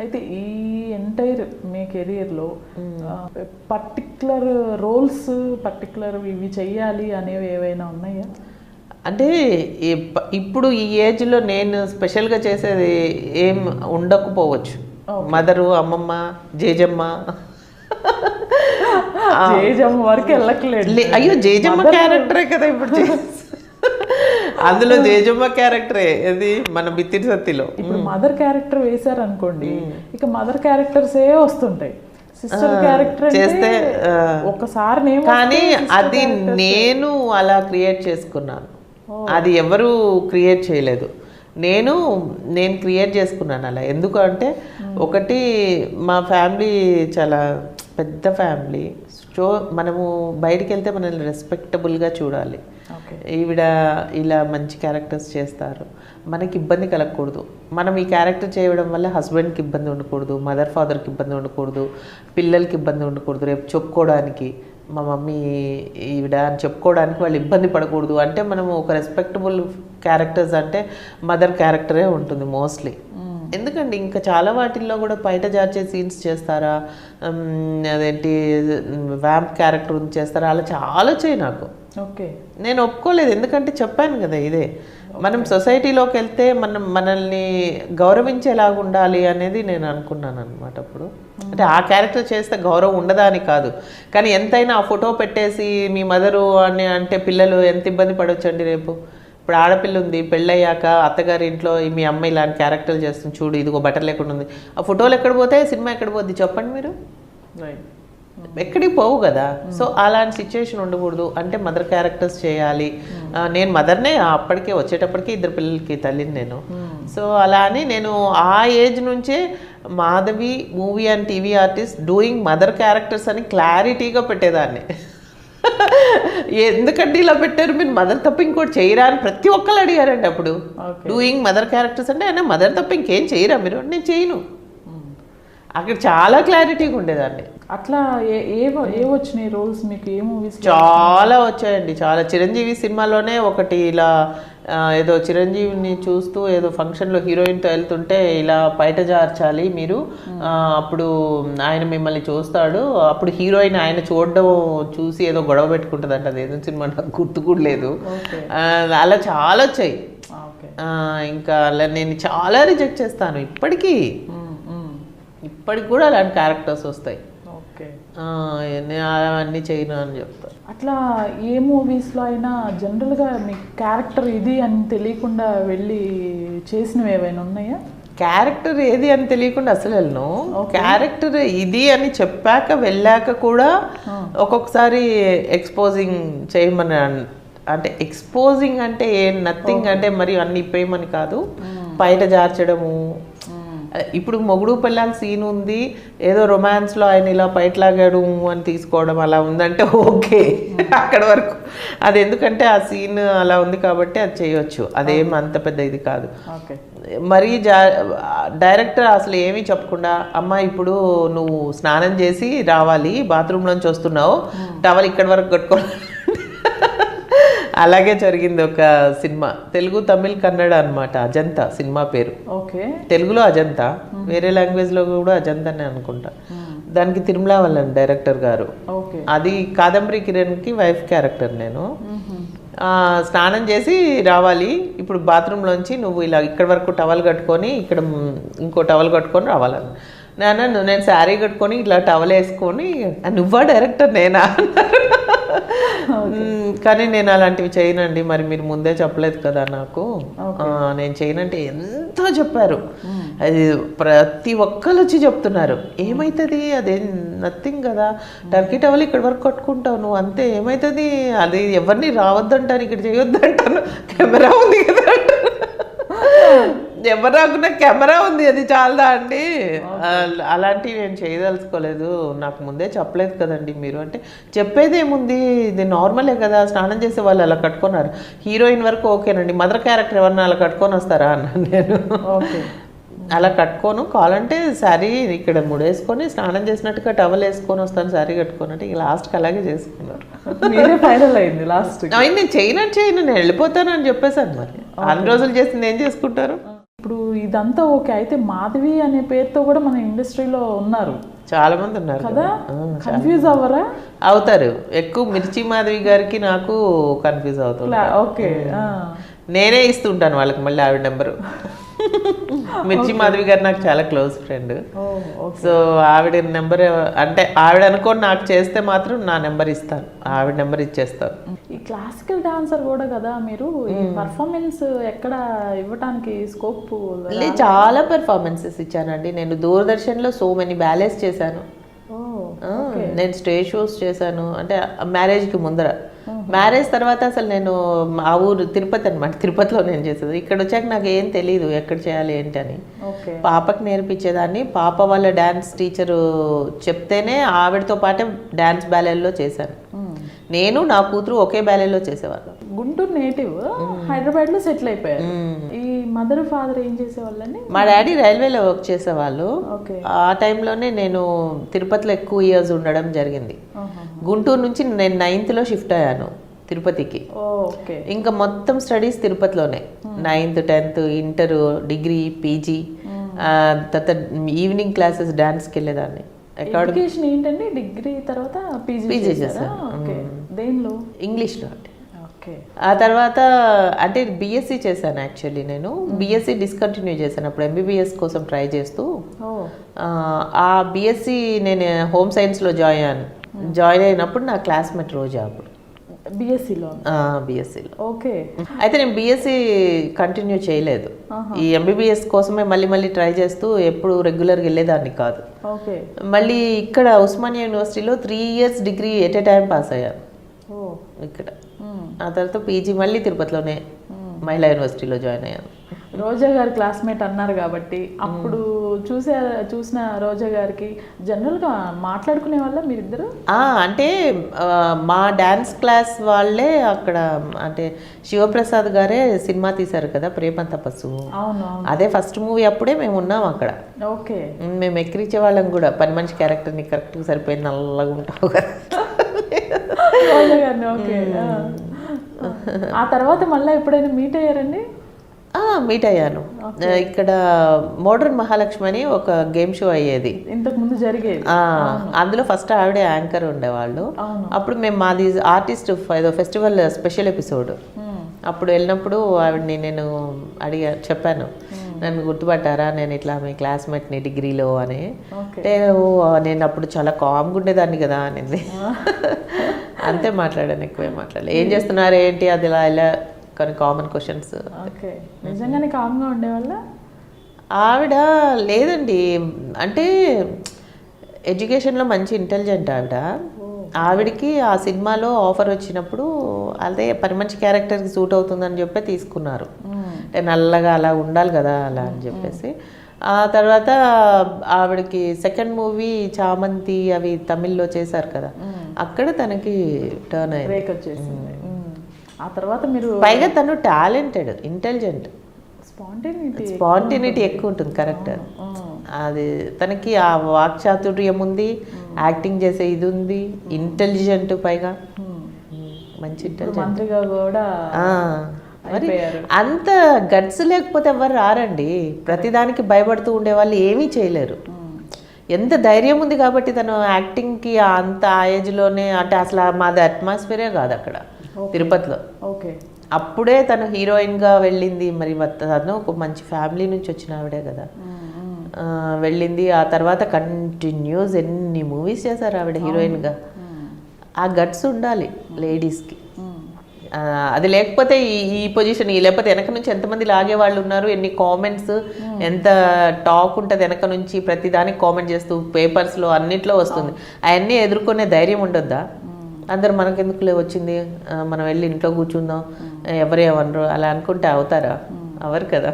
అయితే ఈ ఎంటైర్ మీ కెరియర్లో పర్టిక్యులర్ రోల్స్ పర్టిక్యులర్ ఇవి చెయ్యాలి అనేవి ఏవైనా ఉన్నాయా? అంటే ఇప్పుడు ఈ ఏజ్లో నేను స్పెషల్గా చేసేది ఏం ఉండకపోవచ్చు. మదరు, అమ్మమ్మ, జేజమ్మ. జేజమ్మ వరకు వెళ్ళట్లేదు. అయ్యో జేజమ్మ క్యారెక్టరే కదా ఇప్పుడు అందులో జేజమ్మ క్యారెక్టరే అది మన బిత్తిరి సత్తిలో. ఇప్పుడు మదర్ క్యారెక్టర్ వేశారు అనుకోండి, ఇక మదర్ క్యారెక్టర్స్ ఏ వస్తుంటాయి. సిస్టర్ క్యారెక్టర్ చేస్తే ఒకసారి కానీ అది నేను అలా క్రియేట్ చేసుకున్నాను, అది ఎవరు క్రియేట్ చేయలేదు, నేను క్రియేట్ చేసుకున్నాను అలా. ఎందుకంటే ఒకటి మా ఫ్యామిలీ చాలా పెద్ద ఫ్యామిలీ. సో మనము బయటికి వెళ్తే మనల్ని రెస్పెక్టబుల్గా చూడాలి. ఈవిడ ఇలా మంచి క్యారెక్టర్స్ చేస్తారు, మనకి ఇబ్బంది కలగకూడదు. మనం ఈ క్యారెక్టర్ చేయడం వల్ల హస్బెండ్కి ఇబ్బంది ఉండకూడదు, మదర్ ఫాదర్కి ఇబ్బంది ఉండకూడదు, పిల్లలకి ఇబ్బంది ఉండకూడదు. రేపు చెప్పుకోవడానికి మా మమ్మీ ఈవిడ అని చెప్పుకోవడానికి వాళ్ళు ఇబ్బంది పడకూడదు. అంటే మనము ఒక రెస్పెక్టబుల్ క్యారెక్టర్స్ అంటే మదర్ క్యారెక్టరే ఉంటుంది మోస్ట్లీ. ఎందుకండి ఇంకా చాలా వాటిల్లో కూడా బయట జార్చే సీన్స్ చేస్తారా, అదేంటి వ్యాంప్ క్యారెక్టర్ చేస్తారా, అలా చాలా వచ్చాయి నాకు. ఓకే, నేను ఒప్పుకోలేదు. ఎందుకంటే చెప్పాను కదా, ఇదే మనం సొసైటీలోకి వెళ్తే మనల్ని గౌరవించేలాగా ఉండాలి అనేది నేను అనుకున్నాను అనమాట. అప్పుడు అంటే ఆ క్యారెక్టర్ చేస్తే గౌరవం ఉండదా అని కాదు, కానీ ఎంతైనా ఆ ఫోటో పెట్టేసి మీ మదరు అని అంటే పిల్లలు ఎంత ఇబ్బంది పడవచ్చండి. రేపు ఇప్పుడు ఆడపిల్ల ఉంది, పెళ్ళయ్యాక అత్తగారి ఇంట్లో మీ అమ్మాయి ఇలాంటి క్యారెక్టర్లు చేస్తుంది, చూడు ఇదిగో బట్టలు ఎక్కడ ఉంది, ఆ ఫోటోలు ఎక్కడ పోతాయి, సినిమా ఎక్కడ పోద్ది చెప్పండి మీరు? ఎక్కడికి పోవు కదా. సో అలాంటి సిచ్యువేషన్ ఉండకూడదు అంటే మదర్ క్యారెక్టర్స్ చేయాలి. నేను మదర్నే అప్పటికే, వచ్చేటప్పటికి 2 పిల్లలకి తల్లిని నేను. సో అలా అని నేను ఆ ఏజ్ నుంచే Madhavi movie and TV artist doing mother characters అని క్లారిటీగా పెట్టేదాన్ని. ఎందుకంటే ఇలా పెట్టారు మీరు, మదర్ తప్ప ఇంకోటి చేయరా అని ప్రతి ఒక్కరు అడిగారండి అప్పుడు. డూయింగ్ మదర్ క్యారెక్టర్స్ అంటే ఆయన మదర్ తప్ప ఇంకేం చేయరా మీరు? నేను చేయను. అక్కడ చాలా క్లారిటీగా ఉండేదాన్ని. అట్లా ఏ వచ్చినాయి రోల్స్ మీకు? ఏ మూవీస్? చాలా వచ్చాయండి, చాలా. చిరంజీవి సినిమాలోనే ఒకటి ఇలా ఏదో చిరంజీవిని చూస్తూ ఏదో ఫంక్షన్లో హీరోయిన్తో వెళ్తుంటే ఇలా బయట జార్చాలి మీరు, అప్పుడు ఆయన మిమ్మల్ని చూస్తాడు, అప్పుడు హీరోయిన్ ఆయన చూడడం చూసి ఏదో గొడవ పెట్టుకుంటుంది అంట. అదేదో సినిమా నాకు గుర్తు కూడా లేదు. అలా చాలా వచ్చాయి. ఇంకా అలా నేను చాలా రిజెక్ట్ చేస్తాను ఇప్పటికీ కూడా అలాంటి క్యారెక్టర్స్ వస్తాయి. నేను అవన్నీ చేయను అని చెప్తాను. అట్లా ఏ మూవీస్లో అయినా జనరల్గా మీకు క్యారెక్టర్ ఇది అని తెలియకుండా వెళ్ళి చేసినవి ఏవైనా ఉన్నాయా? క్యారెక్టర్ ఏది అని తెలియకుండా అసలు వెళ్ళను. క్యారెక్టర్ ఇది అని చెప్పాక వెళ్ళాక కూడా ఒక్కొక్కసారి ఎక్స్పోజింగ్ చేయమని, అంటే ఎక్స్పోజింగ్ అంటే నథింగ్ అంటే మరి అన్ని ఇప్పేయమని కాదు, బయట జార్చడము. ఇప్పుడు మొగుడు పిల్లల సీన్ ఉంది, ఏదో రొమాన్స్లో ఆయన ఇలా బయటలాగాడు అని తీసుకోవడం అలా ఉందంటే ఓకే, అక్కడ వరకు. అది ఎందుకంటే ఆ సీన్ అలా ఉంది కాబట్టి అది చేయొచ్చు, అదేం అంత పెద్ద ఇది కాదు. మరీ డైరెక్టర్ అసలు ఏమీ చెప్పకుండా, అమ్మ ఇప్పుడు నువ్వు స్నానం చేసి రావాలి, బాత్రూంలోంచి వస్తున్నావు, టవల్ ఇక్కడి వరకు కట్టుకోవాలి. అలాగే జరిగింది ఒక సినిమా, తెలుగు తమిళ్ కన్నడ అనమాట, అజంతా సినిమా పేరు. తెలుగులో అజంతా, వేరే లాంగ్వేజ్లో కూడా అజంతానే అనుకుంటా. దానికి తిరుమల వాళ్ళని డైరెక్టర్ గారు. అది కాదంబరి కిరణ్కి వైఫ్ క్యారెక్టర్. నేను స్నానం చేసి రావాలి, ఇప్పుడు బాత్రూంలోంచి నువ్వు ఇలా ఇక్కడ వరకు టవల్ కట్టుకొని ఇక్కడ ఇంకో టవల్ కట్టుకొని రావాలని. నేను శారీ కట్టుకొని ఇట్లా టవల్ వేసుకొని, నువ్వా డైరెక్టర్ నేనా అన్నారు. కానీ నేను అలాంటివి చేయనండి, మరి మీరు ముందే చెప్పలేదు కదా నాకు, నేను చేయనంటే ఎంతో చెప్పారు. అది ప్రతి ఒక్కరు వచ్చి చెప్తున్నారు, ఏమవుతుంది అదే నథింగ్ కదా, టర్కీ టవల్ ఇక్కడ వరకు కట్టుకుంటావు నువ్వు అంతే, ఏమవుతుంది అది ఎవరిని రావద్దంటాను, ఇక్కడ చేయొద్దంటాను, కెమెరా ఉంది కదా అంటారు. ఎవరు రాకున్నా కెమెరా ఉంది, అది చాలదా అండి? అలాంటివి నేను చేయదలుచుకోలేదు, నాకు ముందే చెప్పలేదు కదండి మీరు అంటే. చెప్పేది ఏముంది, ఇది నార్మలే కదా, స్నానం చేసే వాళ్ళు అలా కట్టుకున్నారు, హీరోయిన్ వరకు ఓకేనండి, మదర్ క్యారెక్టర్ ఎవరన్నా అలా కట్టుకొని వస్తారా అన్నాను నేను. అలా కట్టుకోను, కావాలంటే శారీ ఇక్కడ ముడేసుకొని స్నానం చేసినట్టుగా టవల్ వేసుకొని వస్తాను, శారీ కట్టుకోనంటే ఇక లాస్ట్కి అలాగే చేసుకున్నారు. ఫైనల్ అయింది లాస్ట్. నేను చేయను నేను వెళ్ళిపోతాను అని చెప్పేసాను. మరి అన్ని రోజులు చేసింది ఏం చేసుకుంటారు. ఇప్పుడు ఇదంతా ఓకే, అయితే మాధవి అనే పేరుతో కూడా మన ఇండస్ట్రీలో ఉన్నారు చాలా మంది ఉన్నారు కదా, కన్ఫ్యూజ్ అవ్వరా? అవుతారు. ఎక్కువ మిర్చి మాధవి గారికి నాకు కన్ఫ్యూజ్ అవుతుంది. ఓకే, నేనే ఇస్తుంటాను వాళ్ళకి మళ్ళీ ఆవిడ నెంబరు. మిర్చి మాధవి గారు నాకు చాలా క్లోజ్ ఫ్రెండ్. సో ఆవిడ నెంబర్ అంటే ఆవిడ అనుకోని నాకు చేస్తే మాత్రం నా నెంబర్ ఇస్తాను, ఆవిడ నెంబర్ ఇచ్చేస్తాను. ఈ క్లాసికల్ డాన్సర్ కూడా కదా మీరు, ఈ పర్ఫార్మెన్స్ ఎక్కడ ఇవ్వటానికి స్కోప్? చాలా పెర్ఫార్మెన్సెస్ ఇచ్చానండి నేను. దూరదర్శన్లో సో మెనీ బ్యాలెన్స్ చేశాను. నేను స్టేజ్ షోస్ చేశాను, అంటే మ్యారేజ్కి ముందర. మ్యారేజ్ తర్వాత అసలు నేను ఆ ఊరు తిరుపతి అనమాట, తిరుపతిలో నేను చేసేది. ఇక్కడ వచ్చాక నాకు ఏం తెలియదు ఎక్కడ చేయాలి ఏంటి అని. పాపకి నేర్పించేదాన్ని. పాప వాళ్ళ డ్యాన్స్ టీచరు చెప్తేనే ఆవిడతో పాటే డ్యాన్స్ బ్యాలెల్లో చేశాను. నేను నా కూతురు ఒకే బ్యాలెల్లో చేసేవాళ్ళం. గుంటూరు నేటివ్, హైదరాబాద్లో సెటిల్ అయిపోయారు. ఈ మదర్ ఫాదర్ ఏం చేసేవాళ్ళని? మా డాడీ రైల్వేలో వర్క్ చేసేవాళ్ళు. ఆ టైంలోనే నేను తిరుపతిలో ఎక్కువ ఇయర్స్ ఉండడం జరిగింది. గుంటూరు నుంచి నేను 9th షిఫ్ట్ అయ్యాను తిరుపతికి. ఇంకా మొత్తం స్టడీస్ తిరుపతిలోనే, 9th 10th inter degree PG, తర్వాత ఈవినింగ్ క్లాసెస్ డాన్స్కి వెళ్ళేదాన్ని. ఎడ్యుకేషన్ ఏంటంటే డిగ్రీ తర్వాత పీజీ చేశాను. దేనిలో? ఇంగ్లీష్లో. ఆ తర్వాత అంటే బీఎస్సీ చేశాను. యాక్చువల్లీ నేను బీఎస్సీ డిస్కంటిన్యూ చేశాను అప్పుడు ఎంబీబీఎస్ కోసం ట్రై చేస్తూ. ఆ బీఎస్సీ నేను హోమ్ సైన్స్లో జాయిన్ అయినప్పుడు నా క్లాస్మేట్ రోజా అప్పుడు బీఎస్సీలో. ఓకే. అయితే నేను బీఎస్సీ కంటిన్యూ చేయలేదు. ఈ ఎంబీబీఎస్ కోసమే మళ్ళీ ట్రై చేస్తూ ఎప్పుడు రెగ్యులర్గా వెళ్ళేదాన్ని కాదు. మళ్ళీ ఇక్కడ ఉస్మానియా యూనివర్సిటీలో 3 years degree at a time pass అయ్యాను ఇక్కడ. ఆ తర్వాత పీజీ మళ్ళీ తిరుపతిలోనే మహిళా యూనివర్సిటీలో జాయిన్ అయ్యాను. రోజా గారు క్లాస్మేట్ అన్నారు కాబట్టి అప్పుడు చూసిన రోజా గారికి జనరల్గా మాట్లాడుకునే వాళ్ళ మీరిద్దరు? అంటే మా డ్యాన్స్ క్లాస్ వాళ్ళే అక్కడ, అంటే శివప్రసాద్ గారే సినిమా తీశారు కదా ప్రేమ తపస్సు. అదే ఫస్ట్ మూవీ అప్పుడే మేము ఉన్నాం అక్కడ. ఓకే. మేము ఎక్కిరించే వాళ్ళం కూడా, పని మనిషి క్యారెక్టర్ని కరెక్ట్గా సరిపోయి నల్లగా ఉంటావు కదా. ఓకే. ఆ తర్వాత మళ్ళీ ఎప్పుడైనా మీట్ అయ్యారండి? మీట్ అయ్యాను. ఇక్కడ మోడర్న్ మహాలక్ష్మి అని ఒక గేమ్ షో అయ్యేది ఇంతకు ముందు జరిగేది. అందులో ఫస్ట్ ఆవిడే యాంకర్ ఉండేవాళ్ళు. అప్పుడు మేము మాది ఆర్టిస్ట్ ఫెస్టివల్ స్పెషల్ ఎపిసోడ్. అప్పుడు వెళ్ళినప్పుడు ఆవిడని నేను చెప్పాను, నన్ను గుర్తుపట్టారా, నేను ఇట్లా మీ క్లాస్మేట్ని డిగ్రీలో అని. అంటే నేను అప్పుడు చాలా కామ్గా ఉండేదాన్ని కదా అనేది. అంతే మాట్లాడాను, ఎక్కువే మాట్లాడలేదు. ఏం చేస్తున్నారు ఏంటి అది ఇలా కొన్ని కామన్ క్వశ్చన్స్. ఓకే. నిజంగానే కామ్గా ఉండేవాళ్ళ? ఆవిడ లేదండి, అంటే ఎడ్యుకేషన్లో మంచి ఇంటెలిజెంట్ ఆవిడ. ఆవిడకి ఆ సినిమాలో ఆఫర్ వచ్చినప్పుడు అదే పని మంచి క్యారెక్టర్కి సూట్ అవుతుందని చెప్పి తీసుకున్నారు. అంటే నల్లగా అలా ఉండాలి కదా అలా అని చెప్పేసి. ఆ తర్వాత ఆవిడకి సెకండ్ మూవీ చామంతి అవి తమిళ్లో చేశారు కదా, అక్కడ తనకి టర్న్ అయ్యింది. ఆ తర్వాత మీరు పైగా తను టాలెంటెడ్, ఇంటెలిజెంట్, స్పాంటినిటీ ఎక్కువ ఉంటుంది. కరెక్ట్. అది తనకి ఆ వాక్చాతుర్యం ఉంది, యాక్టింగ్ చేసే ఇది ఉంది, ఇంటెలిజెంట్, పైగా మంచి ఇంటెలిజెంట్ కూడా. మరి అంత గట్స్ లేకపోతే ఎవరు రారండి. ప్రతిదానికి భయపడుతూ ఉండేవాళ్ళు ఏమీ చేయలేరు. ఎంత ధైర్యం ఉంది కాబట్టి తను యాక్టింగ్కి అంత ఆ ఏజ్లోనే, అంటే అసలు మాది అట్మాస్ఫియరే కాదు అక్కడ తిరుపతిలో. ఓకే. అప్పుడే తను హీరోయిన్గా వెళ్ళింది. మరి తను ఒక మంచి ఫ్యామిలీ నుంచి వచ్చిన ఆవిడే కదా, వెళ్ళింది. ఆ తర్వాత కంటిన్యూస్ ఎన్ని మూవీస్ చేశారు ఆవిడ హీరోయిన్గా. ఆ గట్స్ ఉండాలి లేడీస్కి. అది లేకపోతే ఈ పొజిషన్, లేకపోతే వెనక నుంచి ఎంతమంది లాగే వాళ్ళు ఉన్నారు, ఎన్ని కామెంట్స్, ఎంత టాక్ ఉంటుంది వెనక నుంచి, ప్రతిదానికి కామెంట్ చేస్తూ పేపర్స్లో అన్నిట్లో వస్తుంది. అవన్నీ ఎదుర్కొనే ధైర్యం ఉండొద్దా? అందరు మనకెందుకులే వచ్చింది, మనం వెళ్ళి ఇంట్లో కూర్చుందాం, ఎవరేమనరు అలా అనుకుంటే అవుతారా? అవరు కదా.